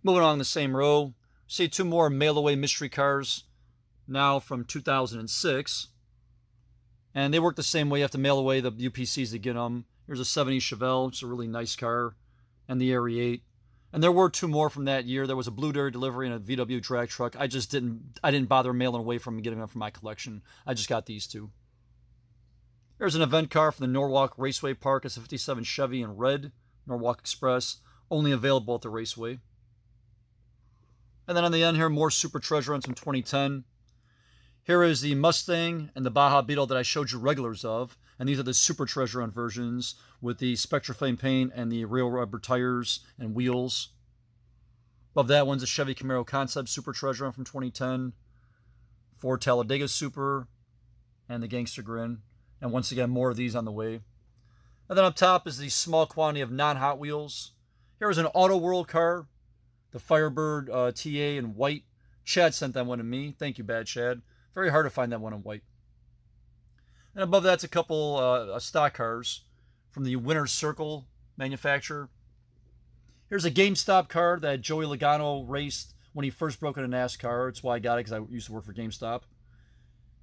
Moving along the same row, see two more mail-away mystery cars, now from 2006. And they work the same way. You have to mail away the UPCs to get them. Here's a 70 Chevelle. It's a really nice car. And the Ariete. And there were two more from that year. There was a Blue Dairy delivery and a VW drag truck. I didn't bother mailing away from them and getting them from my collection. I just got these two. Here's an event car from the Norwalk Raceway Park. It's a 57 Chevy in red. Norwalk Express. Only available at the Raceway. And then on the end here, more Super Treasure Hunts from 2010. Here is the Mustang and the Baja Beetle that I showed you regulars of. And these are the Super Treasure Hunt versions with the Spectraflame paint and the real rubber tires and wheels. Above that one's a Chevy Camaro Concept Super Treasure Hunt from 2010. Ford Talladega Super and the Gangster Grin. And once again, more of these on the way. And then up top is the small quantity of non-Hot Wheels. Here's an Auto World car. The Firebird TA in white. Chad sent that one to me. Thank you, Bad Chad. Very hard to find that one in white. And above that's a couple stock cars from the Winner's Circle manufacturer. Here's a GameStop car that Joey Logano raced when he first broke into NASCAR. That's why I got it, because I used to work for GameStop.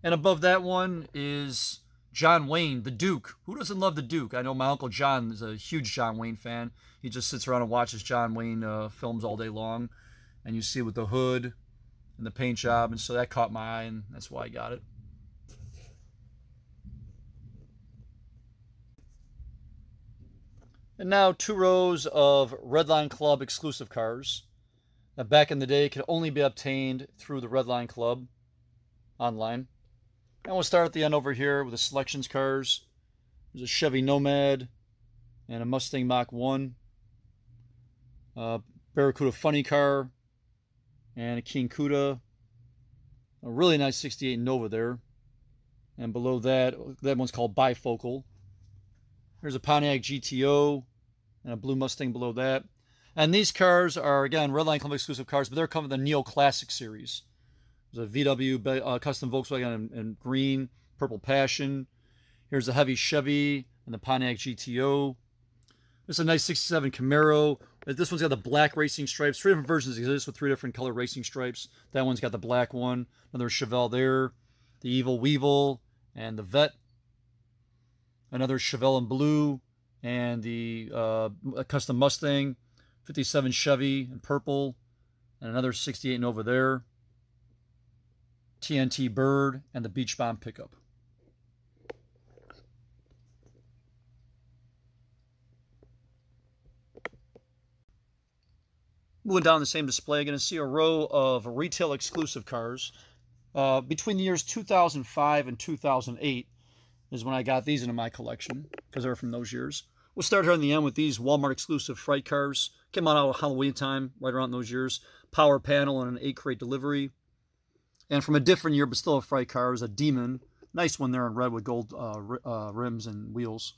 And above that one is John Wayne, the Duke. Who doesn't love the Duke? I know my Uncle John is a huge John Wayne fan. He just sits around and watches John Wayne films all day long. And you see with the hood and the paint job, and so that caught my eye, and that's why I got it. And now two rows of Redline Club exclusive cars that back in the day could only be obtained through the Redline Club online. And we'll start at the end over here with the selections cars. There's a Chevy Nomad and a Mustang Mach-1, Barracuda Funny Car, and a King Cuda. A really nice 68 Nova there. And below that, that one's called Bifocal. There's a Pontiac GTO and a blue Mustang below that. And these cars are, again, Redline Club exclusive cars, but they're coming from the Neo Classic series. There's a VW custom Volkswagen in green, Purple Passion. Here's a heavy Chevy and the Pontiac GTO. There's a nice 67 Camaro. This one's got the black racing stripes. Three different versions exist with three different color racing stripes. That one's got the black one. Another Chevelle there. The Evil Weevil and the Vet. Another Chevelle in blue. And the custom Mustang. 57 Chevy in purple. And another 68 Nova there. TNT Bird and the Beach Bomb pickup. Moving down the same display, you're going to see a row of retail exclusive cars. Between the years 2005 and 2008 is when I got these into my collection, because they're from those years. We'll start here in the end with these Walmart exclusive Fright cars. Came out of Halloween time, right around those years. Power panel and an 8-crate delivery. And from a different year, but still a Fright car, is a Demon. Nice one there in red with gold rims and wheels.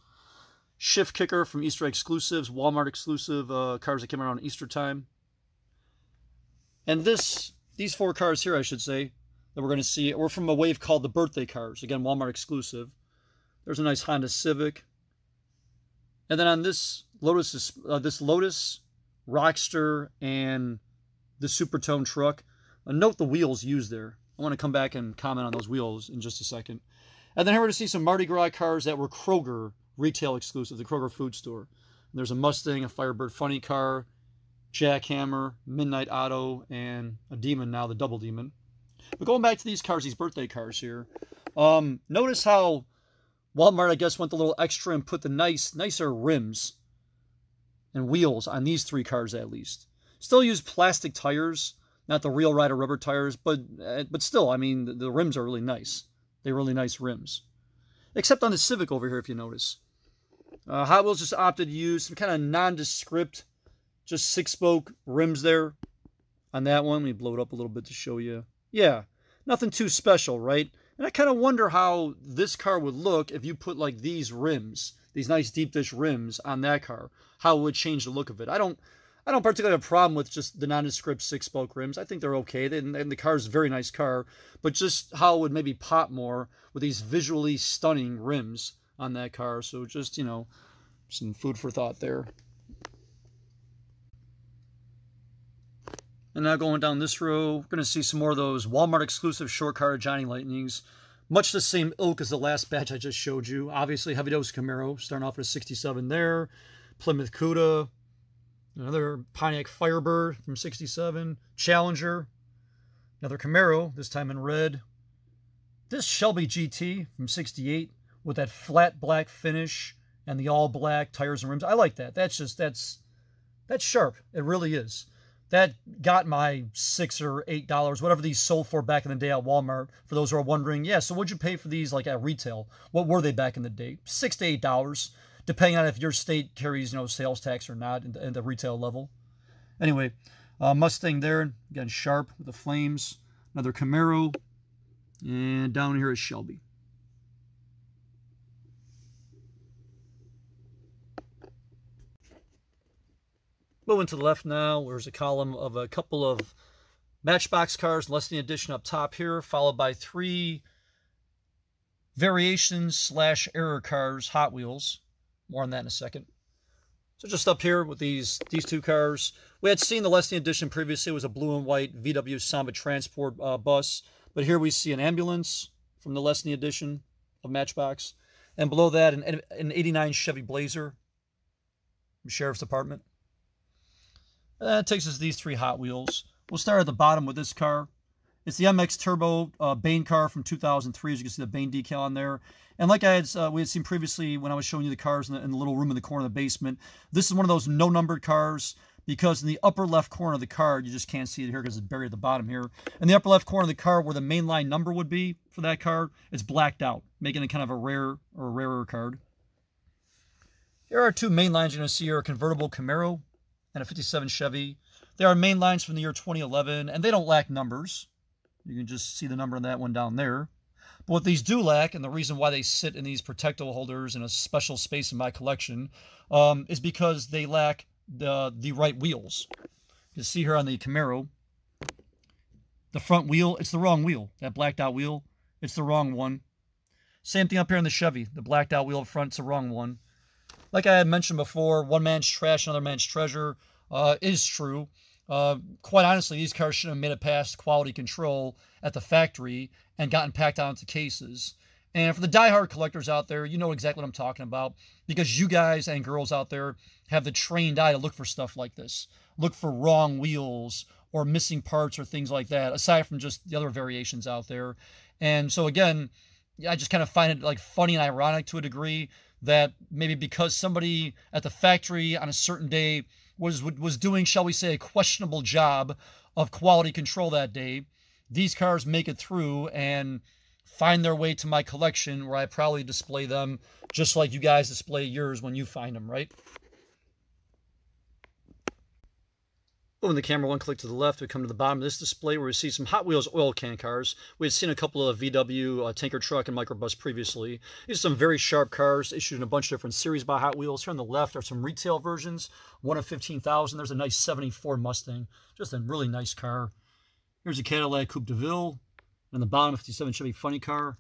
Shift Kicker from Easter Exclusives, Walmart exclusive cars that came around Easter time. And these four cars here, I should say, that we're going to see, were from a wave called the Birthday Cars. Again, Walmart exclusive. There's a nice Honda Civic. And then on this Lotus, Rockster, and the Supertone truck, note the wheels used there. I want to come back and comment on those wheels in just a second. And then here we're going to see some Mardi Gras cars that were Kroger retail exclusive, the Kroger food store. And there's a Mustang, a Firebird Funny Car, Jackhammer, Midnight Auto, and a Demon now, the Double Demon. But going back to these cars, these birthday cars here, notice how Walmart, I guess, went a little extra and put the nicer rims and wheels on these three cars at least. Still use plastic tires, not the Real Rider rubber tires, but still, I mean, the rims are really nice. They're really nice rims. Except on the Civic over here, if you notice. Hot Wheels just opted to use some kind of nondescript, just 6-spoke rims there on that one. Let me blow it up a little bit to show you. Yeah, nothing too special, right? And I kind of wonder how this car would look if you put like these rims, these nice deep dish rims on that car. How it would change the look of it. I don't particularly have a problem with just the nondescript 6-spoke rims. I think they're okay. And the car is a very nice car. But just how it would maybe pop more with these visually stunning rims on that car. So just, you know, some food for thought there. And now going down this row, we're going to see some more of those Walmart exclusive short car Johnny Lightnings. Much the same ilk as the last batch I just showed you. Obviously, Heavy Dose Camaro, starting off with a 67 there. Plymouth Cuda. Another Pontiac Firebird from 67. Challenger. Another Camaro, this time in red. This Shelby GT from 68 with that flat black finish and the all black tires and rims. I like that. That's sharp. It really is. That got my $6 or $8, whatever these sold for back in the day at Walmart. For those who are wondering, yeah, so what'd you pay for these like at retail? What were they back in the day? $6 to $8, depending on if your state carries, sales tax or not in the retail level. Anyway, Mustang there, again, sharp with the flames. Another Camaro, and down here is Shelby. Moving to the left now, there's a column of a couple of Matchbox cars, less than the edition up top here, followed by 3 variations / error cars, Hot Wheels. More on that in a second. So just up here with these 2 cars, we had seen the less than edition previously. It was a blue and white VW Samba Transport bus, but here we see an ambulance from the less than edition of Matchbox, and below that an 89 Chevy Blazer from Sheriff's Department. That takes us to these 3 Hot Wheels. We'll start at the bottom with this car. It's the MX Turbo Bane car from 2003. As you can see the Bane decal on there. And like we had seen previously when I was showing you the cars in the little room in the corner of the basement, this is one of those no-numbered cars because in the upper left corner of the car, you just can't see it here because it's buried at the bottom here. In the upper left corner of the car where the mainline number would be for that car, it's blacked out, making it kind of a rare or rarer card. Here are 2 main lines you're going to see here, a convertible Camaro and a 57 Chevy. They are main lines from the year 2011, and they don't lack numbers. You can just see the number on that one down there. But what these do lack, and the reason why they sit in these protectile holders in a special space in my collection, is because they lack the right wheels. You see here on the Camaro, the front wheel, it's the wrong wheel. That blacked out wheel, it's the wrong one. Same thing up here in the Chevy. The blacked out wheel up front, it's the wrong one. Like I had mentioned before, one man's trash, another man's treasure is true. Quite honestly, these cars should have made it past quality control at the factory and gotten packed out into cases. And for the diehard collectors out there, you know exactly what I'm talking about because you guys and girls out there have the trained eye to look for stuff like this. Look for wrong wheels or missing parts or things like that, aside from just the other variations out there. And so again, I just kind of find it like funny and ironic to a degree that maybe because somebody at the factory on a certain day was doing, shall we say, a questionable job of quality control that day, these cars make it through and find their way to my collection where I probably display them just like you guys display yours when you find them, right? Moving the camera 1 click to the left, we come to the bottom of this display where we see some Hot Wheels oil can cars. We had seen a couple of VW tanker truck and microbus previously. These are some very sharp cars issued in a bunch of different series by Hot Wheels. Here on the left are some retail versions, one of 15,000. There's a nice 74 Mustang, just a really nice car. Here's a Cadillac Coupe de Ville, and the bottom 57 Chevy Funny Car.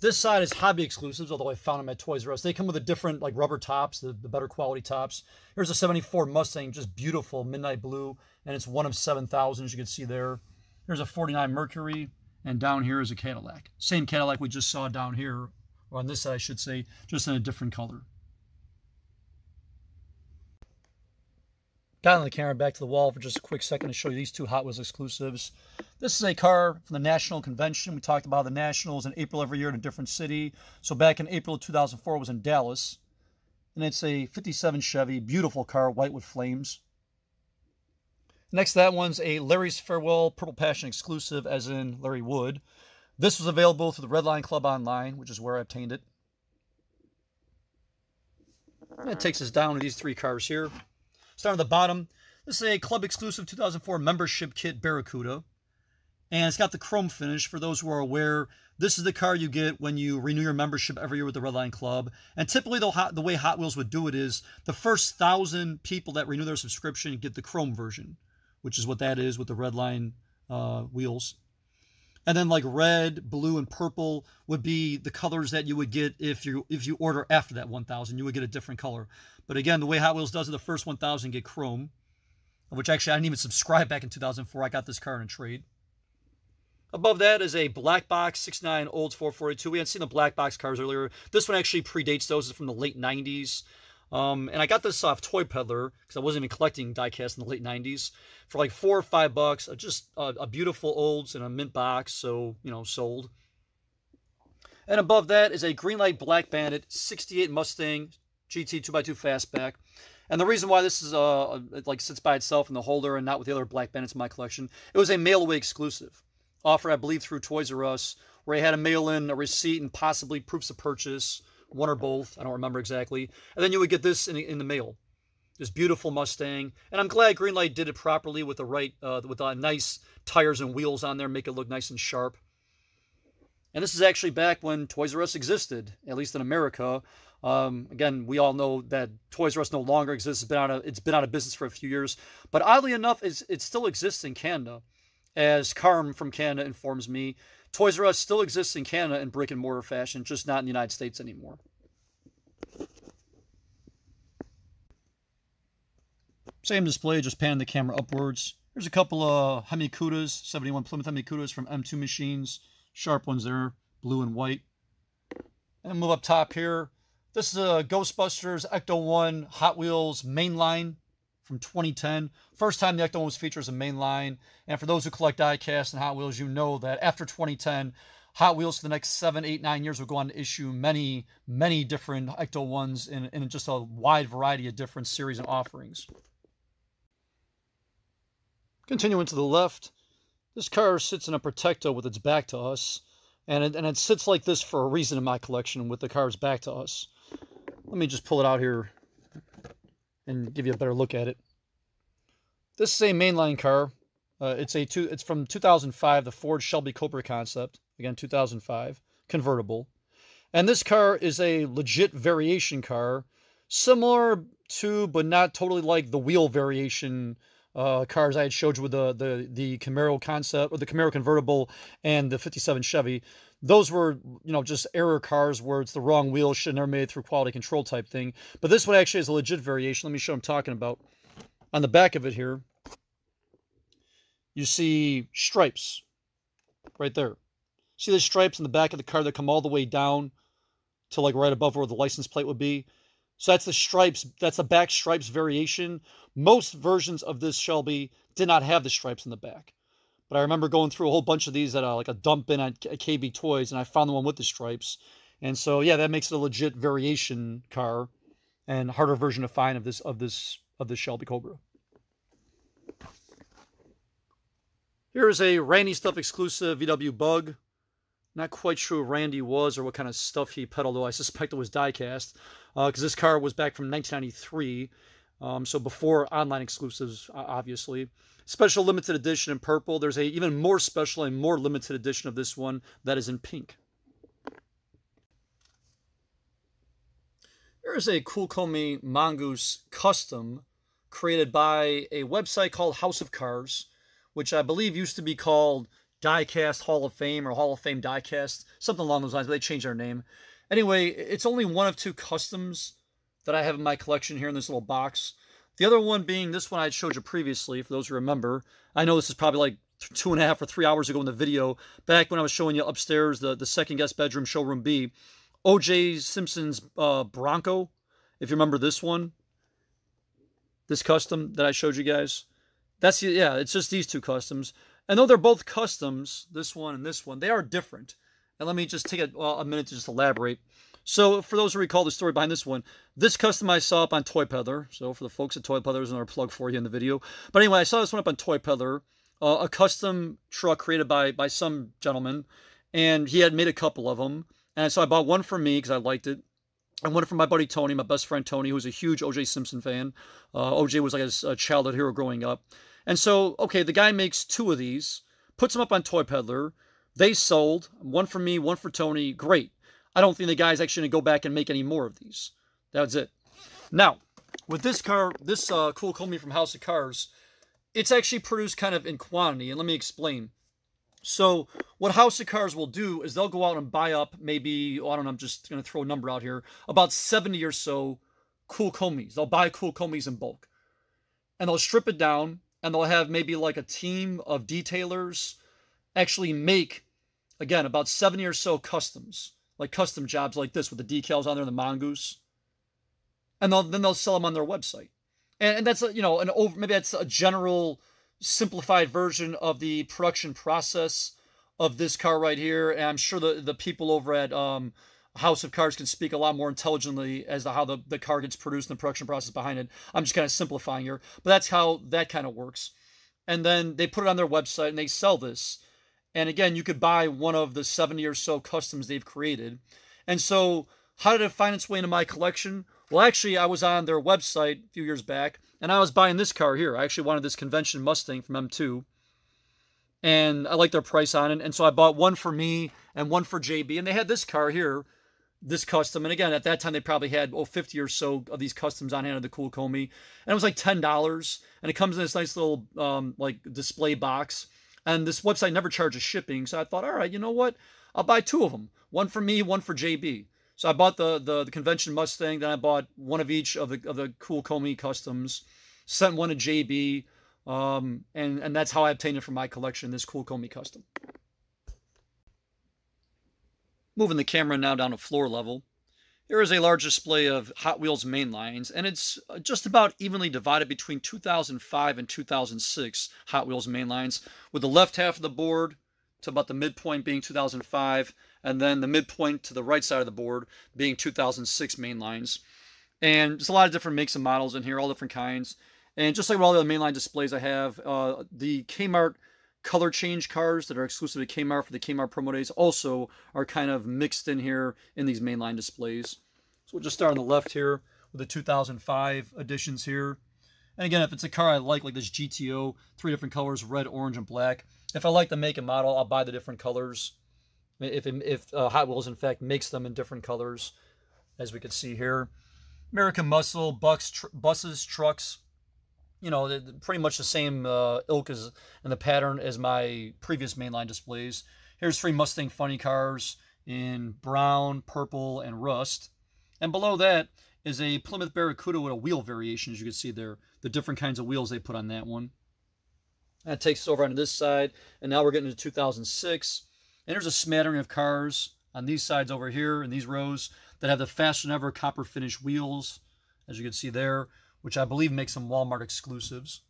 This side is hobby exclusives, although I found them at Toys R Us. They come with a different like rubber tops, the better quality tops. Here's a 74 Mustang, just beautiful, midnight blue, and it's one of 7,000, as you can see there. Here's a 49 Mercury, and down here is a Cadillac. Same Cadillac we just saw down here, or on this side I should say, just in a different color. Got on the camera back to the wall for just a quick second to show you these 2 Hot Wheels exclusives. This is a car from the National Convention. We talked about the Nationals in April every year in a different city. So back in April of 2004, it was in Dallas. And it's a 57 Chevy, beautiful car, white with flames. Next to that one's a Larry's Farewell Purple Passion exclusive, as in Larry Wood. This was available through the Redline Club online, which is where I obtained it. And it takes us down to these 3 cars here. Starting at the bottom, this is a club exclusive 2004 membership kit Barracuda. And it's got the chrome finish. For those who are aware, this is the car you get when you renew your membership every year with the Redline Club. And typically the way Hot Wheels would do it is the first 1,000 people that renew their subscription get the chrome version, which is what that is with the Redline wheels. And then like red, blue, and purple would be the colors that you would get if you order after that 1,000. You would get a different color. But again, the way Hot Wheels does it, the first 1,000 get chrome. which actually I didn't even subscribe back in 2004. I got this car in a trade. Above that is a black box 69 Olds 442. We had seen the black box cars earlier. This one actually predates those. It's from the late 90s. And I got this off Toy Peddler because I wasn't even collecting diecast in the late 90s for like $4 or $5. Just a beautiful Olds in a mint box, so, you know, sold. And above that is a Greenlight Black Bandit 68 Mustang GT 2x2 Fastback. And the reason why this is like sits by itself in the holder and not with the other Black Bandits in my collection, it was a mail-away exclusive. Offered, I believe, through Toys R Us, where I had to mail in a receipt and possibly proofs of purchase, one or both, I don't remember exactly. And then you would get this in the mail. This beautiful Mustang. And I'm glad Greenlight did it properly with the right, with nice tires and wheels on there, make it look nice and sharp. And this is actually back when Toys R Us existed, at least in America. Again, we all know that Toys R Us no longer exists. It's been out of business for a few years. But oddly enough, it still exists in Canada. As Carm from Canada informs me, Toys R Us still exists in Canada in brick and mortar fashion, just not in the United States anymore. Same display, just panning the camera upwards. There's a couple of Hemi Cudas, 71 Plymouth Hemi Cudas from M2 Machines. Sharp ones there, blue and white. And move up top here. This is a Ghostbusters Ecto-1 Hot Wheels mainline from 2010. First time the Ecto-1 was featured as a mainline. And for those who collect diecast and Hot Wheels, you know that after 2010, Hot Wheels for the next 7, 8, 9 years will go on to issue many, many different Ecto-1s in just a wide variety of different series and offerings. Continuing to the left, this car sits in a Protecto with its back to us. And it sits like this for a reason in my collection with the car's back to us. Let me just pull it out here and give you a better look at it. This is a mainline car. It's from 2005, the Ford Shelby Cobra concept. Again, 2005, convertible. And this car is a legit variation car, similar to, but not totally like the wheel variation cars I had showed you with the Camaro concept, or the Camaro convertible and the 57 Chevy. Those were, you know, just error cars where it's the wrong wheel, should have never made it through quality control type thing. But this one actually is a legit variation. Let me show what I'm talking about. On the back of it here, you see stripes right there. See the stripes in the back of the car that come all the way down to like right above where the license plate would be? So that's the stripes, that's the back stripes variation. Most versions of this Shelby did not have the stripes in the back. But I remember going through a whole bunch of these at like a dump bin at KB Toys, and I found the one with the stripes. And so, yeah, that makes it a legit variation car and harder version to find of this Shelby Cobra. Here's a Randy Stuff exclusive VW Bug. Not quite sure who Randy was or what kind of stuff he peddled, though I suspect it was diecast, because this car was back from 1993, so before online exclusives, obviously. Special limited edition in purple. There's a even more special and more limited edition of this one that is in pink. Here's a Cool Comey Mongoose custom created by a website called House of Cars, which I believe used to be called Diecast Hall of Fame or Hall of Fame Diecast, something along those lines, but they changed their name. Anyway, it's only one of two customs that I have in my collection here in this little box. The other one being this one I showed you previously, for those who remember. I know this is probably like 2.5 or 3 hours ago in the video, back when I was showing you upstairs, the second guest bedroom, showroom B. O.J. Simpson's Bronco, if you remember this one. This custom that I showed you guys. Yeah, it's just these two customs. And though they're both customs, this one and this one, they are different. And let me just take a minute to just elaborate. So, for those who recall the story behind this one, this custom I saw up on Toy Peddler. So, for the folks at Toy Peddler, there's another plug for you in the video. But anyway, I saw this one up on Toy Peddler, a custom truck created by some gentleman, and he had made a couple of them. And so I bought one for me because I liked it, and one for my buddy Tony, my best friend Tony, who's a huge O.J. Simpson fan. O.J. was like a childhood hero growing up. And so, okay, the guy makes two of these, puts them up on Toy Peddler. They sold. One for me, one for Tony. Great. I don't think the guy's actually going to go back and make any more of these. That's it. Now, with this car, this Cool Comey from House of Cars, it's actually produced kind of in quantity. And let me explain. So, what House of Cars will do is they'll go out and buy up maybe, I don't know, I'm just going to throw a number out here, about 70 or so Cool Comeys. They'll buy Cool Comeys in bulk. And they'll strip it down, and they'll have maybe like a team of detailers actually make, again, about 70 or so customs, like custom jobs like this with the decals on there and the mongoose. And then they'll sell them on their website. And that's, maybe that's a general simplified version of the production process of this car right here. And I'm sure the people over at House of Cars can speak a lot more intelligently as to how the car gets produced and the production process behind it. I'm just kind of simplifying here, but that's how that kind of works. And then they put it on their website and they sell this. And again, you could buy one of the 70 or so customs they've created. And so how did it find its way into my collection? Well, actually, I was on their website a few years back, and I was buying this car here. I actually wanted this convention Mustang from M2, and I liked their price on it. And so I bought one for me and one for JB. And they had this car here, this custom. And again, at that time, they probably had 50 or so of these customs on hand of the Cool Comey. And it was like $10. And it comes in this nice little like display box. And this website never charges shipping. So I thought, all right, you know what? I'll buy two of them. One for me, one for JB. So I bought the convention Mustang. Then I bought one of each of the Cool Comey customs. Sent one to JB. And that's how I obtained it from my collection, this Cool Comey custom. Moving the camera now down to floor level. Here is a large display of Hot Wheels mainlines, and it's just about evenly divided between 2005 and 2006 Hot Wheels mainlines, with the left half of the board to about the midpoint being 2005, and then the midpoint to the right side of the board being 2006 mainlines. And there's a lot of different makes and models in here, all different kinds. And just like all the other mainline displays I have, the Kmart color change cars that are exclusive to Kmart for the Kmart promo days also are kind of mixed in here in these mainline displays. So we'll just start on the left here with the 2005 editions here. And again, if it's a car I like this GTO, 3 different colors, red, orange, and black. If I like the make and model, I'll buy the different colors. If Hot Wheels, in fact, makes them in different colors, as we can see here. American Muscle, buses, trucks, pretty much the same ilk as and the pattern as my previous mainline displays. Here's 3 Mustang funny cars in brown, purple, and rust. And below that is a Plymouth Barracuda with a wheel variation, as you can see there. The different kinds of wheels they put on that one. That takes us over onto this side, and now we're getting to 2006. And there's a smattering of cars on these sides over here in these rows that have the faster than ever copper finish wheels, as you can see there, which I believe makes them Walmart exclusives.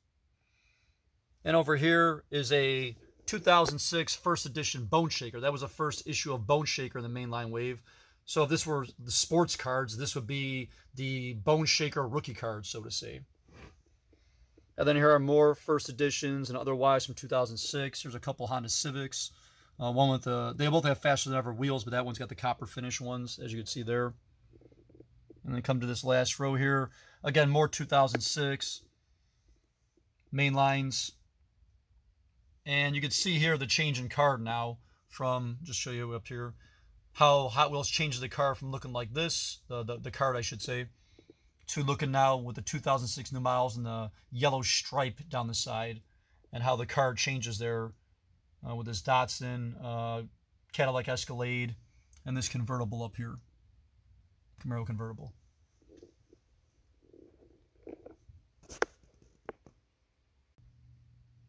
And over here is a 2006 first edition Bone Shaker. That was the first issue of Bone Shaker in the mainline wave. So if this were the sports cards, this would be the Bone Shaker rookie cards, so to say. And then here are more first editions and otherwise from 2006. There's a couple Honda Civics. One with they both have faster than ever wheels, but that one's got the copper finish ones, as you can see there. And then come to this last row here. Again, more 2006 main lines. And you can see here the change in card now from, just show you up here, how Hot Wheels changes the car from looking like this, the card I should say, to looking now with the 2006 new models and the yellow stripe down the side, and how the card changes there with this Datsun, Cadillac Escalade, and this convertible up here, Camaro convertible.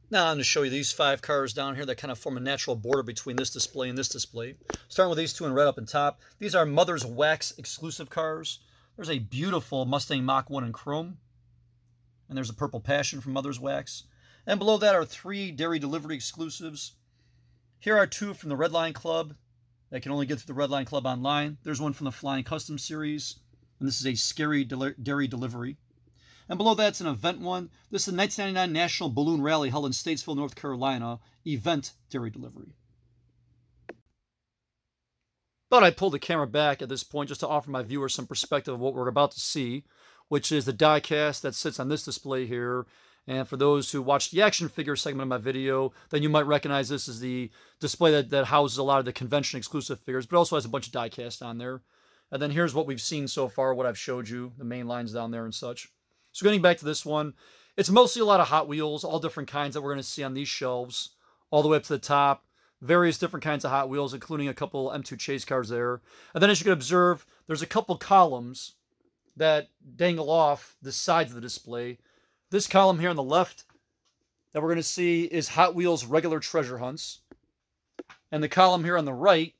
Now I'm going to show you these 5 cars down here that kind of form a natural border between this display and this display. Starting with these 2 in red up and top. These are Mother's Wax exclusive cars. There's a beautiful Mustang Mach 1 in chrome. And there's a Purple Passion from Mother's Wax. And below that are 3 Dairy Delivery exclusives. Here are 2 from the Redline Club that can only get through the Redline Club online. There's one from the Flying Custom series. And this is a Scary Dairy Delivery. And below that's an event one. This is the 1999 National Balloon Rally held in Statesville, North Carolina. Event Dairy Delivery. Thought I'd pull the camera back at this point just to offer my viewers some perspective of what we're about to see, which is the die-cast that sits on this display here. And for those who watched the action figure segment of my video, then you might recognize this as the display that houses a lot of the convention exclusive figures, but also has a bunch of die-cast on there. And then here's what we've seen so far, what I've showed you, the main lines down there and such. So getting back to this one, it's mostly a lot of Hot Wheels, all different kinds that we're going to see on these shelves, all the way up to the top. Various different kinds of Hot Wheels, including a couple M2 chase cars there. And then as you can observe, there's a couple columns that dangle off the sides of the display. This column here on the left that we're going to see is Hot Wheels regular treasure hunts. And the column here on the right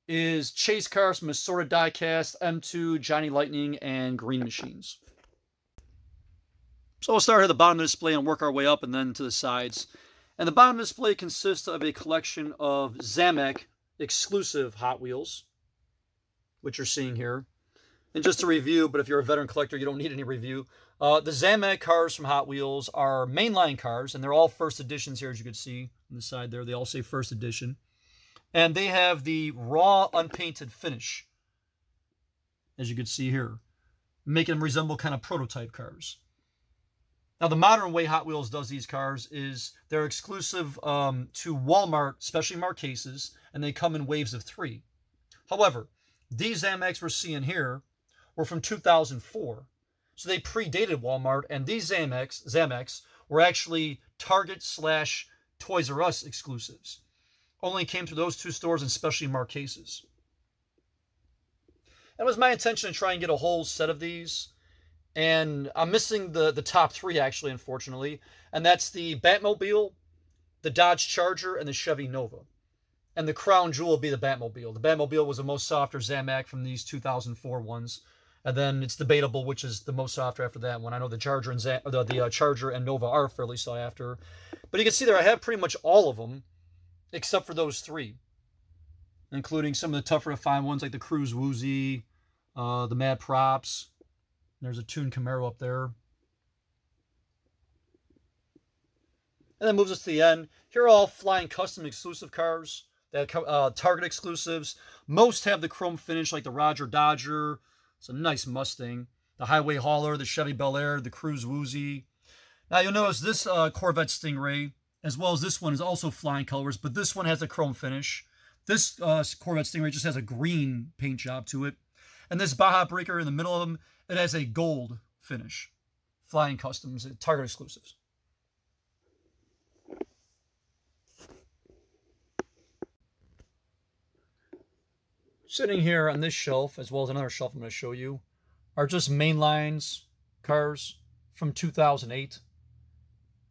is chase cars from assorted diecast, M2, Johnny Lightning, and Green Machines. So we'll start at the bottom of the display and work our way up and then to the sides. And the bottom of the display consists of a collection of Zamek exclusive Hot Wheels, which you're seeing here. And just to review, but if you're a veteran collector, you don't need any review. The Zamek cars from Hot Wheels are mainline cars, and they're all first editions here, as you can see on the side there. They all say first edition. And they have the raw, unpainted finish, as you can see here, making them resemble kind of prototype cars. Now, the modern way Hot Wheels does these cars is they're exclusive to Walmart specially marked cases, and they come in waves of 3. However, these Zameks we're seeing here were from 2004. So they predated Walmart, and these Zameks were actually Target/Toys R Us exclusives. Only came through those 2 stores in specially marked cases. It was my intention to try and get a whole set of these. And I'm missing the top 3, actually, unfortunately. And that's the Batmobile, the Dodge Charger, and the Chevy Nova. And the crown jewel will be the Batmobile. The Batmobile was the most softer Zamek from these 2004 ones. And then it's debatable which is the most softer after that one. I know the Charger and the Charger and Nova are fairly sought after. But you can see there I have pretty much all of them, except for those 3. Including some of the tougher to find ones like the Cruise Woozy, the Mad Props. There's a tuned Camaro up there. And that moves us to the end. Here are all Flying Custom exclusive cars. That Target exclusives. Most have the chrome finish like the Roger Dodger. It's a nice Mustang. The Highway Hauler, the Chevy Bel Air, the Cruise Woozy. Now you'll notice this Corvette Stingray, as well as this one, is also flying colors, but this one has a chrome finish. This Corvette Stingray just has a green paint job to it. And this Baja Breaker in the middle of them, it has a gold finish. Flying Customs, Target exclusives. Sitting here on this shelf, as well as another shelf I'm going to show you, are just mainlines cars from 2008.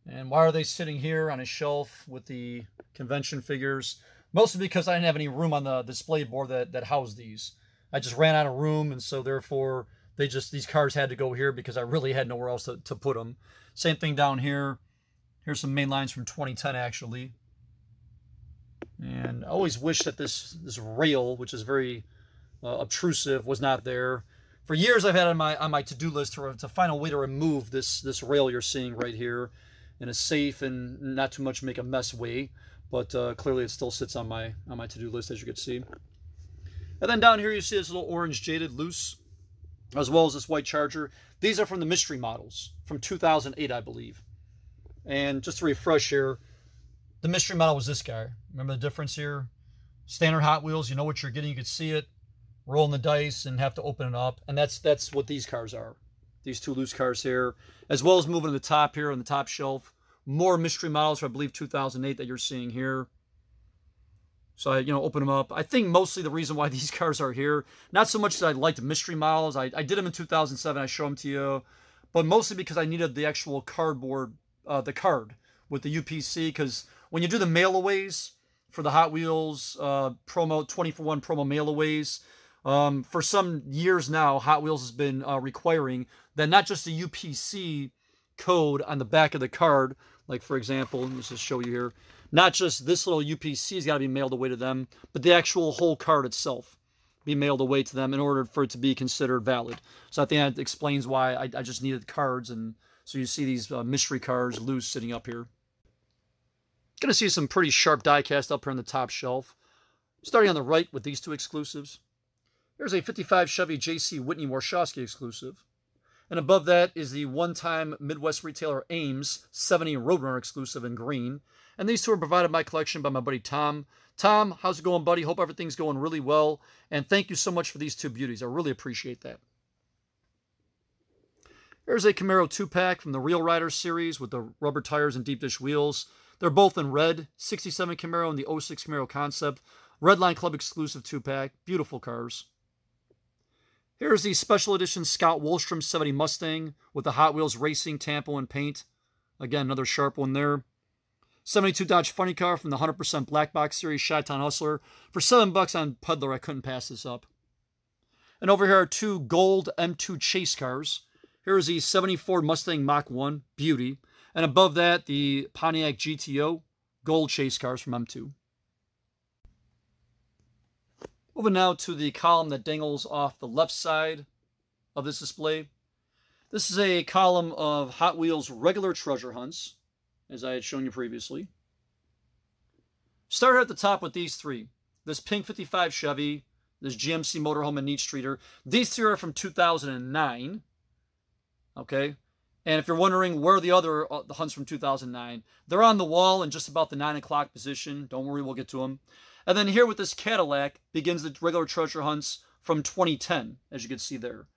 And why are they sitting here on a shelf with the convention figures? Mostly because I didn't have any room on the display board that housed these. I just ran out of room, and so therefore these cars had to go here because I really had nowhere else to put them. Same thing down here. Here's some main lines from 2010 actually. And I always wish that this rail, which is very obtrusive, was not there. For years I've had on my to-do list to find a way to remove this rail you're seeing right here in a safe and not too much make a mess way. But clearly it still sits on my to-do list, as you can see. And then down here you see this little orange Jaded Loose, as well as this white Charger. These are from the mystery models from 2008, I believe. And just to refresh here, the mystery model was this guy. Remember the difference here? Standard Hot Wheels, you know what you're getting, you can see it, rolling the dice and have to open it up. And that's what these cars are. These 2 loose cars here, as well as moving to the top here on the top shelf. More mystery models from, I believe, 2008 that you're seeing here. So I, open them up. I think mostly the reason why these cars are here, not so much that I liked mystery models. I did them in 2007. I show them to you. But mostly because I needed the actual cardboard, the card with the UPC. Because when you do the mailaways for the Hot Wheels promo, 20-for-1 promo mailaways, for some years now, Hot Wheels has been requiring that not just the UPC code on the back of the card, like for example, let me just show you here, not just this little UPC has got to be mailed away to them, but the actual whole card itself be mailed away to them in order for it to be considered valid. So I think that explains why I just needed cards, and so you see these mystery cars loose sitting up here. Going to see some pretty sharp die-cast up here on the top shelf. Starting on the right with these 2 exclusives. Here's a 55 Chevy J.C. Whitney Warshawski exclusive. And above that is the one-time Midwest retailer Ames 70 Roadrunner exclusive in green. And these 2 are provided by collection by my buddy Tom. Tom, how's it going, buddy? Hope everything's going really well. And thank you so much for these 2 beauties. I really appreciate that. Here's a Camaro 2-pack from the Real Rider series with the rubber tires and deep dish wheels. They're both in red, 67 Camaro and the 06 Camaro Concept. Redline Club exclusive 2-pack. Beautiful cars. Here's the special edition Scott Wolstrom 70 Mustang with the Hot Wheels Racing tampo and paint. Again, another sharp one there. 72 Dodge Funny Car from the 100% Black Box Series Chi-Town Hustler. For $7 on Peddler, I couldn't pass this up. And over here are 2 gold M2 chase cars. Here is the 74 Mustang Mach-1, beauty. And above that, the Pontiac GTO, gold chase cars from M2. Moving now to the column that dangles off the left side of this display. This is a column of Hot Wheels regular treasure hunts, as I had shown you previously. Start at the top with these 3. This pink 55 Chevy, this GMC Motorhome and Neat Streeter. These 3 are from 2009. Okay? And if you're wondering where the other the hunts from 2009, they're on the wall in just about the 9 o'clock position. Don't worry, we'll get to them. And then here with this Cadillac begins the regular treasure hunts from 2010, as you can see there.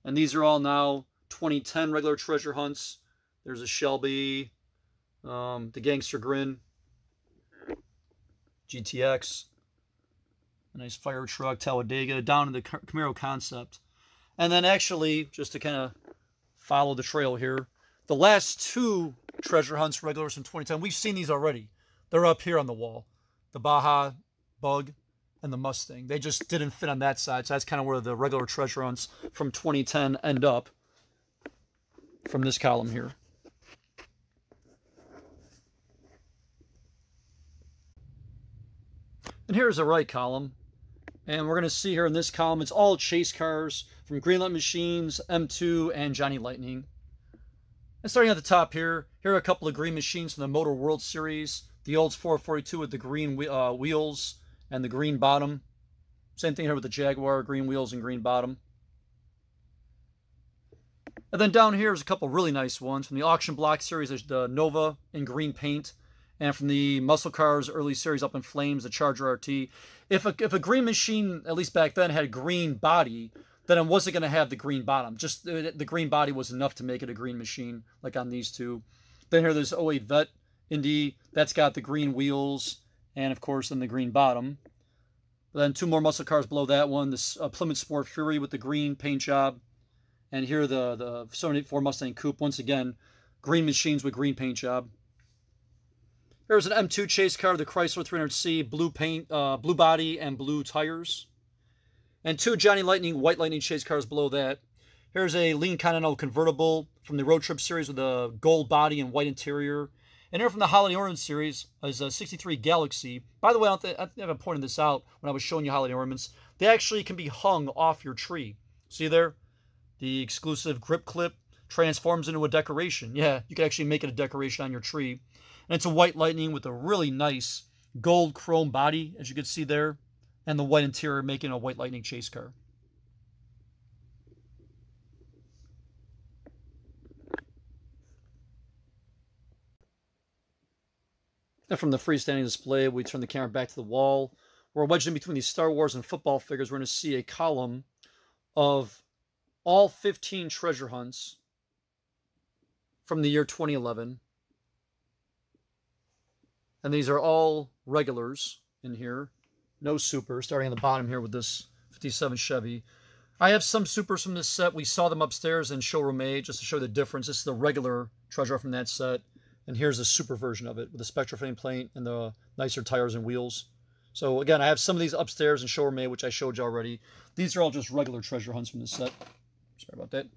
And these are all now 2010 regular treasure hunts. There's a Shelby, the Gangster Grin, GTX, a nice fire truck, Talladega, down to the Camaro Concept. And then actually, just to kind of follow the trail here, the last 2 treasure hunts regulars from 2010, we've seen these already. They're up here on the wall. The Baja Bug and the Mustang. They just didn't fit on that side, so that's kind of where the regular treasure hunts from 2010 end up from this column here. And here's the right column. And we're going to see here in this column, it's all chase cars from Greenlight Machines, M2, and Johnny Lightning. And starting at the top here are a couple of green machines from the Motor World Series. The Olds 442 with the green wheels and the green bottom. Same thing here with the Jaguar, green wheels and green bottom. And then down here is a couple really nice ones. From the Auction Block Series, there's the Nova in green paint. And from the Muscle Cars early series Up in Flames, the Charger RT. If a green machine, at least back then, had a green body, then it wasn't going to have the green bottom. Just the green body was enough to make it a green machine, like on these 2. Then here there's 08 Vet Indy. That's got the green wheels and, of course, then the green bottom. Then 2 more muscle cars below that one. This Plymouth Sport Fury with the green paint job. And here the 784 Mustang Coupe. Once again, green machines with green paint job. Here's an M2 chase car, the Chrysler 300C, blue paint, blue body, and blue tires. And 2 Johnny Lightning, White Lightning chase cars below that. Here's a Lincoln Continental convertible from the Road Trip series with a gold body and white interior. And here from the Holiday Ornament series is a 63 Galaxy. By the way, I think I pointed this out when I was showing you holiday ornaments. They actually can be hung off your tree. See there? The exclusive grip clip transforms into a decoration. Yeah, you can actually make it a decoration on your tree. And it's a White Lightning with a really nice gold chrome body, as you can see there, and the white interior making a White Lightning chase car. And from the freestanding display, we turn the camera back to the wall. We're wedged in between these Star Wars and football figures. We're going to see a column of all 15 treasure hunts from the year 2011. And these are all regulars in here. No super, starting on the bottom here with this 57 Chevy. I have some supers from this set. We saw them upstairs in Showroom A just to show the difference. This is the regular treasure from that set. And here's the super version of it with the Spectra frame paint and the nicer tires and wheels. So again, I have some of these upstairs in Showroom A, which I showed you already. These are all just regular treasure hunts from this set. Sorry about that.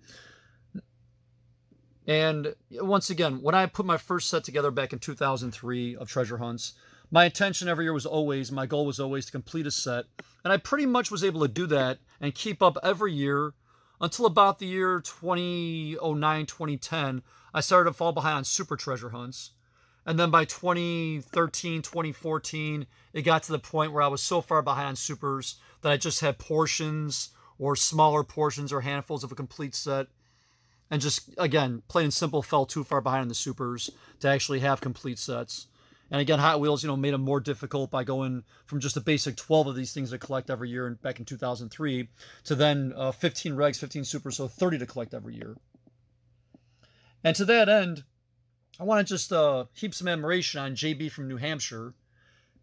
And once again, when I put my first set together back in 2003 of treasure hunts, my intention every year was always, my goal was always to complete a set. And I pretty much was able to do that and keep up every year until about the year 2009, 2010. I started to fall behind on super treasure hunts. And then by 2013, 2014, it got to the point where I was so far behind on supers that I just had portions or smaller portions or handfuls of a complete set. And just, again, plain and simple, fell too far behind on the supers to actually have complete sets. And again, Hot Wheels, made them more difficult by going from just a basic 12 of these things to collect every year back in 2003 to then 15 regs, 15 supers, so 30 to collect every year. And to that end, I want to just heap some admiration on JB from New Hampshire,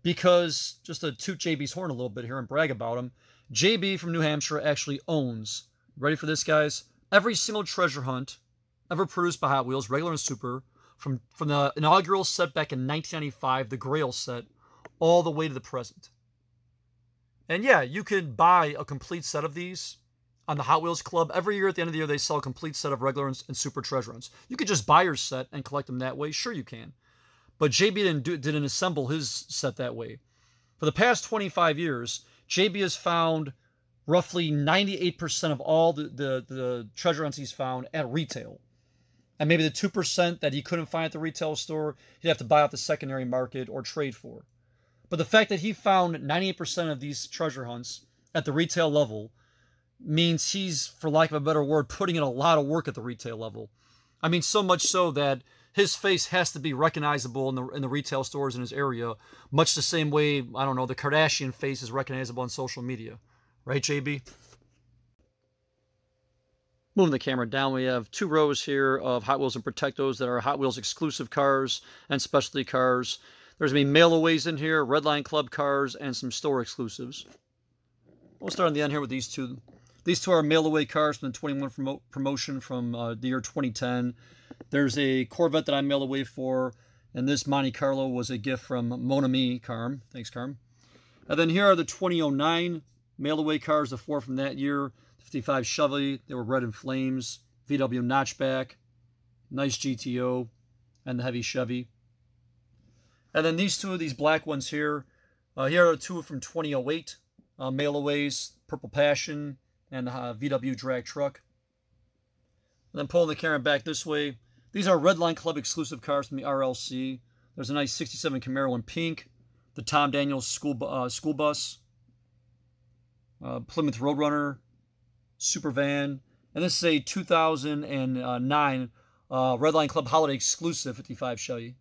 because, just to toot JB's horn a little bit here and brag about him, JB from New Hampshire actually owns, ready for this, guys, every single treasure hunt ever produced by Hot Wheels, regular and super, from the inaugural set back in 1995, the Grail set, all the way to the present. And yeah, you can buy a complete set of these on the Hot Wheels Club. Every year at the end of the year, they sell a complete set of regular and super treasure hunts. You could just buy your set and collect them that way. Sure, you can. But JB didn't assemble his set that way. For the past 25 years, JB has found roughly 98% of all the treasure hunts he's found at retail. And maybe the 2% that he couldn't find at the retail store, he'd have to buy off the secondary market or trade for. But the fact that he found 98% of these treasure hunts at the retail level means he's, for lack of a better word, putting in a lot of work at the retail level. I mean, so much so that his face has to be recognizable in the retail stores in his area, much the same way, I don't know, the Kardashian face is recognizable on social media. Right, JB? Moving the camera down, we have 2 rows here of Hot Wheels and Protectos that are Hot Wheels exclusive cars and specialty cars. There's going to be mail-aways in here, Redline Club cars, and some store exclusives. We'll start on the end here with these two. These two are mail-away cars from the 21 promotion from the year 2010. There's a Corvette that I mailed away for, and this Monte Carlo was a gift from Monami Carm. Thanks, Carm. And then here are the 2009 mail-away cars, the 4 from that year. 55 Chevy, they were red in flames. VW Notchback, nice GTO, and the heavy Chevy. And then these two of these black ones here. Here are 2 from 2008 mail-aways, Purple Passion and the VW drag truck. And then pulling the camera back this way, these are Redline Club exclusive cars from the RLC. There's a nice 67 Camaro in pink, the Tom Daniels school bus, Plymouth Roadrunner, Super Van, and this is a 2009 Redline Club Holiday exclusive 55 Chevy.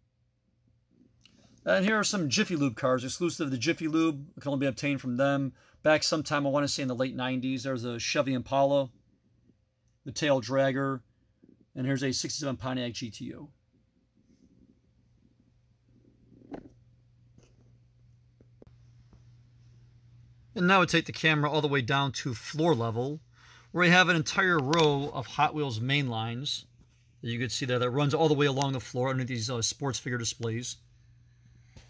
And here are some Jiffy Lube cars, exclusive to Jiffy Lube. It can only be obtained from them. Back sometime, I want to say in the late 90s, there's a Chevy Impala, the Tail Dragger, and here's a 67 Pontiac GTO. And now we take the camera all the way down to floor level, where we have an entire row of Hot Wheels main lines that you can see there that runs all the way along the floor under these sports figure displays.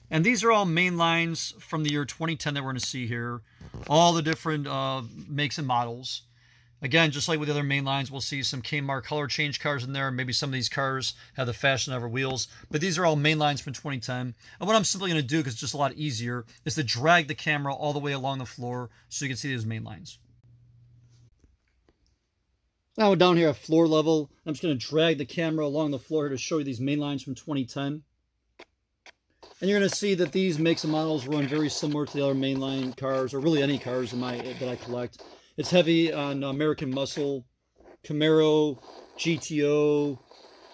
And these are all main lines from the year 2010 that we're going to see here. All the different makes and models. Again, just like with the other main lines, we'll see some Kmart color change cars in there. Maybe some of these cars have the Fashion Ever wheels. But these are all main lines from 2010. And what I'm simply going to do, because it's just a lot easier, is to drag the camera all the way along the floor so you can see these main lines. Now we're down here at floor level. I'm just going to drag the camera along the floor here to show you these main lines from 2010. And you're going to see that these makes and models run very similar to the other mainline cars, or really any cars that I collect. It's heavy on American Muscle, Camaro, GTO,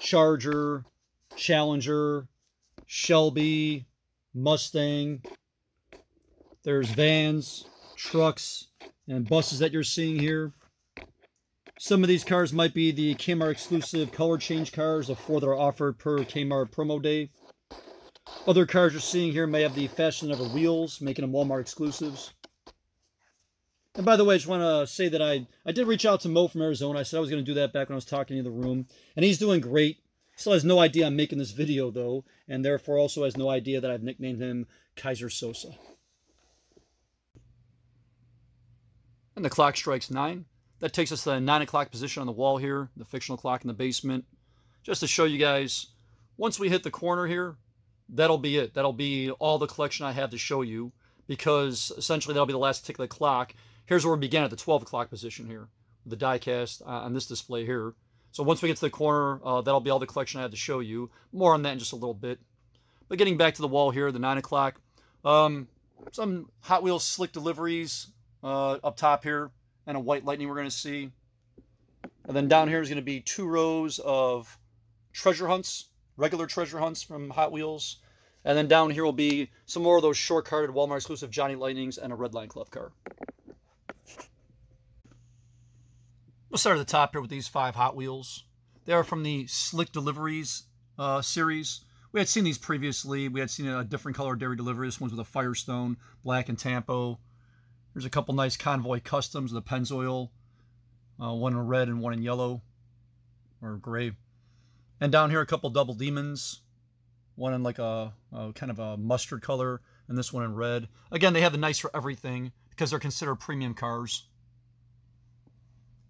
Charger, Challenger, Shelby, Mustang. There's vans, trucks, and buses that you're seeing here. Some of these cars might be the Kmart exclusive color change cars, the 4 that are offered per Kmart promo day. Other cars you're seeing here may have the Fashion Ever wheels, making them Walmart exclusives. And by the way, I just want to say that I did reach out to Mo from Arizona. I said I was going to do that back when I was talking in the room. And he's doing great. Still has no idea I'm making this video, though. And therefore also has no idea that I've nicknamed him Kaiser Sosa. And the clock strikes 9. That takes us to the 9 o'clock position on the wall here. The fictional clock in the basement. Just to show you guys, once we hit the corner here, that'll be it. That'll be all the collection I have to show you, because essentially that'll be the last tick of the clock. Here's where we began at the 12 o'clock position here, the die-cast on this display here. So once we get to the corner, that'll be all the collection I have to show you. More on that in just a little bit. But getting back to the wall here, the 9 o'clock, some Hot Wheels slick deliveries up top here, and a White Lightning we're going to see. And then down here is going to be 2 rows of treasure hunts, regular treasure hunts from Hot Wheels. And then down here will be some more of those short-carded Walmart exclusive Johnny Lightnings and a Redline Club car. We'll start at the top here with these 5 Hot Wheels. They are from the Slick Deliveries series. We had seen these previously. We had seen a different color dairy delivery. This one's with a Firestone, black and Tampo. There's a couple nice Convoy Customs with a Pennzoil. One in red and one in yellow or gray. And down here, a couple double demons. One in like a kind of a mustard color, and this one in red. Again, they have the nice for everything because they're considered premium cars.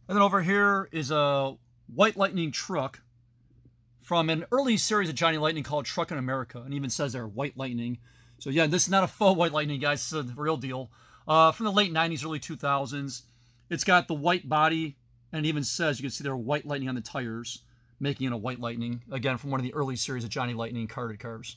And then over here is a White Lightning truck from an early series of Johnny Lightning called Truckin' America, and even says they're White Lightning. So yeah, this is not a faux White Lightning, guys. This is a real deal. From the late 90s, early 2000s. It's got the white body, and it even says, you can see there White Lightning on the tires, making it a White Lightning. Again, from one of the early series of Johnny Lightning carded cars.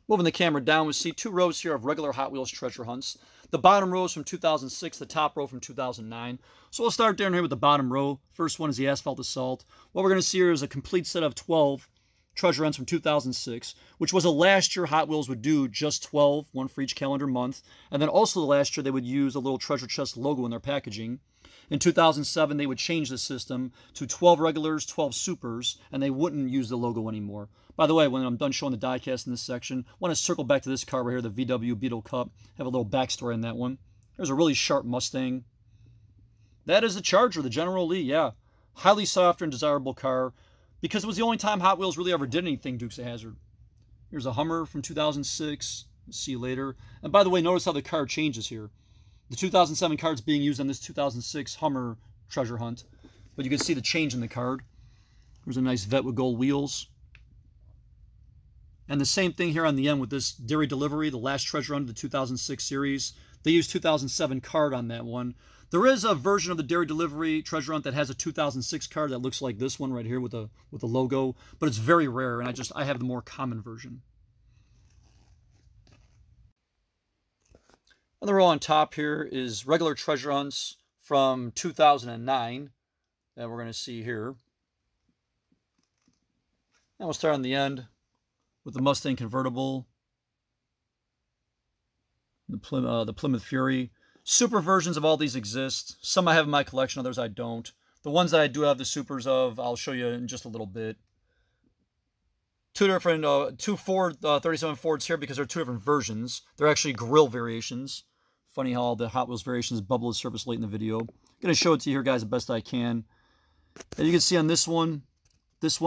Moving the camera down, we see two rows here of regular Hot Wheels treasure hunts. The bottom row is from 2006, the top row from 2009. So we'll start down here with the bottom row. First one is the Asphalt Assault. What we're going to see here is a complete set of 12 treasure hunts from 2006, which was a last year Hot Wheels would do just 12, one for each calendar month. And then also the last year they would use a little treasure chest logo in their packaging. In 2007, they would change the system to 12 regulars, 12 supers, and they wouldn't use the logo anymore. By the way, when I'm done showing the diecast in this section, I want to circle back to this car right here, the VW Beetle Cup. Have a little backstory on that one. There's a really sharp Mustang. That is the Charger, the General Lee, yeah. Highly sought after and desirable car, because it was the only time Hot Wheels really ever did anything Dukes of Hazzard. Here's a Hummer from 2006. We'll see you later. And by the way, notice how the car changes here. The 2007 card's being used on this 2006 Hummer treasure hunt. But you can see the change in the card. There's a nice Vet with gold wheels. And the same thing here on the end with this Dairy Delivery, the last treasure hunt of the 2006 series. They used 2007 card on that one. There is a version of the Dairy Delivery treasure hunt that has a 2006 card that looks like this one right here with the logo. But it's very rare, and I have the more common version. And the row on top here is regular treasure hunts from 2009 that we're going to see here. And we'll start on the end with the Mustang convertible, the Plymouth Fury. Super versions of all these exist. Some I have in my collection, others I don't. The ones that I do have the supers of, I'll show you in just a little bit. Two different, two Ford 37 Fords here because they're two different versions. They're actually grill variations. Funny how all the Hot Wheels variations bubble the surface late in the video. I'm going to show it to you here, guys, the best I can. And you can see on this one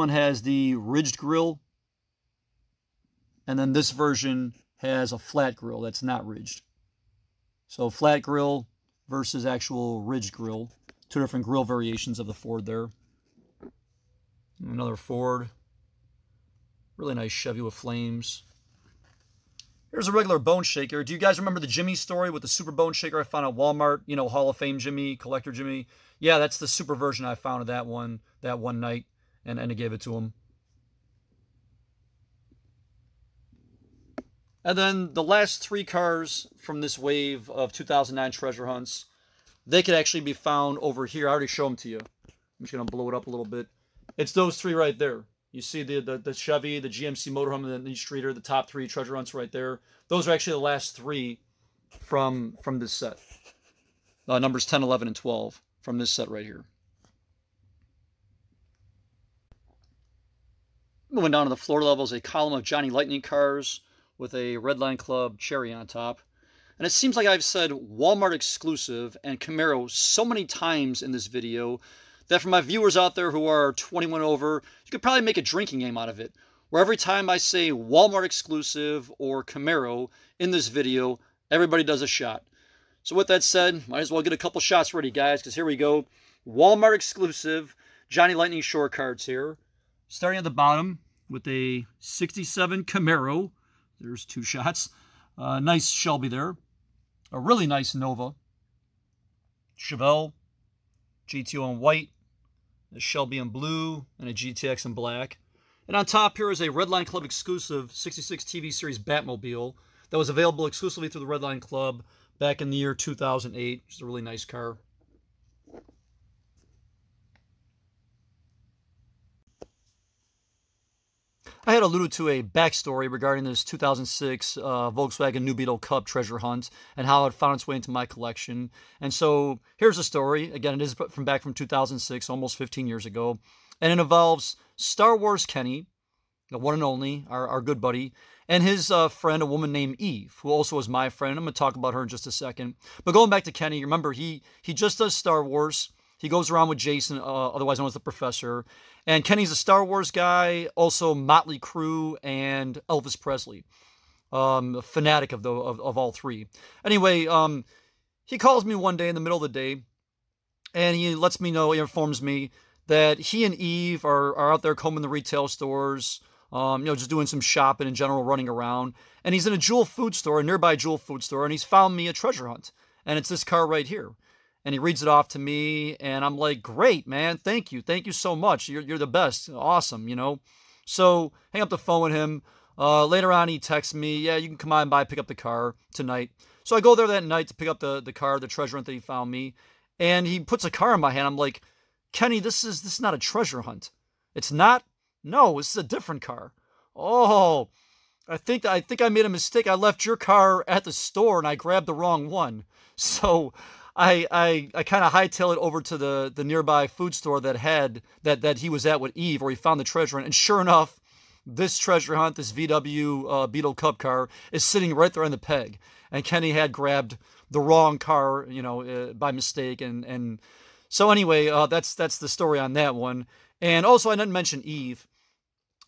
has the ridged grill. And then this version has a flat grill that's not ridged. So flat grill versus actual ridged grill. Two different grill variations of the Ford there. Another Ford. Really nice Chevy with flames. Here's a regular bone shaker. Do you guys remember the Jimmy story with the super bone shaker I found at Walmart? You know, Hall of Fame Jimmy, collector Jimmy. Yeah, that's the super version I found of that one night, and I gave it to him. And then the last three cars from this wave of 2009 treasure hunts, they could actually be found over here. I already showed them to you. I'm just going to blow it up a little bit. It's those three right there. You see the Chevy, the GMC motorhome, and the Streeter, the top three treasure hunts right there. Those are actually the last three from this set. Numbers 10, 11, and 12 from this set right here. Moving down to the floor level is a column of Johnny Lightning cars with a Redline Club cherry on top. And it seems like I've said Walmart exclusive and Camaro so many times in this video that for my viewers out there who are 21 over, you could probably make a drinking game out of it. Where every time I say Walmart exclusive or Camaro in this video, everybody does a shot. So with that said, might as well get a couple shots ready, guys, because here we go. Walmart exclusive Johnny Lightning shore cards here. Starting at the bottom with a 67 Camaro. There's two shots. Nice Shelby there. A really nice Nova. Chevelle. GTO in white. A Shelby in blue. And a GTX in black. And on top here is a Redline Club exclusive 66 TV series Batmobile that was available exclusively through the Redline Club back in the year 2008. Which is a really nice car. I had alluded to a backstory regarding this 2006 Volkswagen New Beetle Cup treasure hunt and how it found its way into my collection. And so here's the story. Again, it is back from 2006, almost 15 years ago. And it involves Star Wars Kenny, the one and only, our good buddy, and his friend, a woman named Eve, who also is my friend. I'm going to talk about her in just a second. But going back to Kenny, remember, he just does Star Wars. He goes around with Jason, otherwise known as the Professor. And Kenny's a Star Wars guy, also Motley Crue and Elvis Presley. A fanatic of all three. Anyway, he calls me one day in the middle of the day, and he lets me know, he informs me that he and Eve are out there combing the retail stores, just doing some shopping in general, running around. And he's in a Jewel food store, a nearby Jewel food store, and he's found me a treasure hunt. And it's this car right here. And he reads it off to me, and I'm like, great, man, thank you so much. You're the best, awesome, So hang up the phone with him. Later on, he texts me, yeah, you can come on by, pick up the car tonight. So I go there that night to pick up the car, the treasure hunt that he found me. And he puts a car in my hand. I'm like, Kenny, this is not a treasure hunt. It's not? No, this is a different car. Oh, I think I made a mistake. I left your car at the store and I grabbed the wrong one. So I kind of hightailed it over to the nearby food store that he was at with Eve, where he found the treasure hunt. And sure enough, this treasure hunt, this VW Beetle Cup car, is sitting right there on the peg. And Kenny had grabbed the wrong car, by mistake. And so anyway, that's the story on that one. And also, I didn't mention Eve.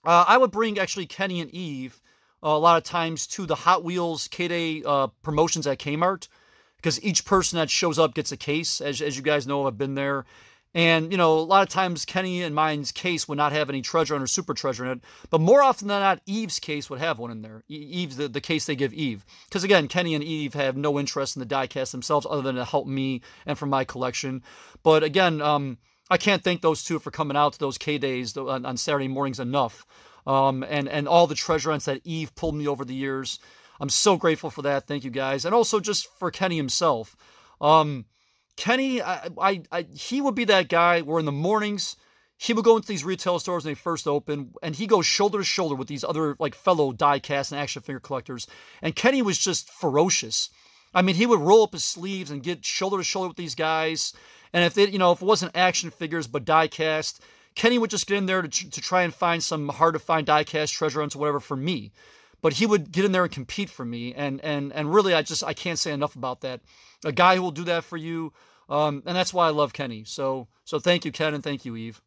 I would bring actually Kenny and Eve a lot of times to the Hot Wheels K-Day promotions at Kmart, because each person that shows up gets a case. As you guys know, I've been there. And, a lot of times Kenny and mine's case would not have any treasure hunt or super treasure in it. But more often than not, Eve's case would have one in there. Eve's the case they give Eve. Because, again, Kenny and Eve have no interest in the die-cast themselves other than to help me and for my collection. But, again, I can't thank those two for coming out to those K-Days on Saturday mornings enough. And all the treasure hunts that Eve pulled me over the years. I'm so grateful for that. Thank you, guys. And also just for Kenny himself. Kenny, he would be that guy where in the mornings, he would go into these retail stores when they first open, and he goes shoulder to shoulder with these other fellow die-cast and action figure collectors. And Kenny was just ferocious. I mean, he would roll up his sleeves and get shoulder to shoulder with these guys. And if it wasn't action figures but die-cast, Kenny would just get in there to try and find some hard-to-find die-cast treasure hunts or whatever for me. But he would get in there and compete for me. And really, I can't say enough about that. A guy who will do that for you. And that's why I love Kenny. So thank you, Ken, and thank you, Eve.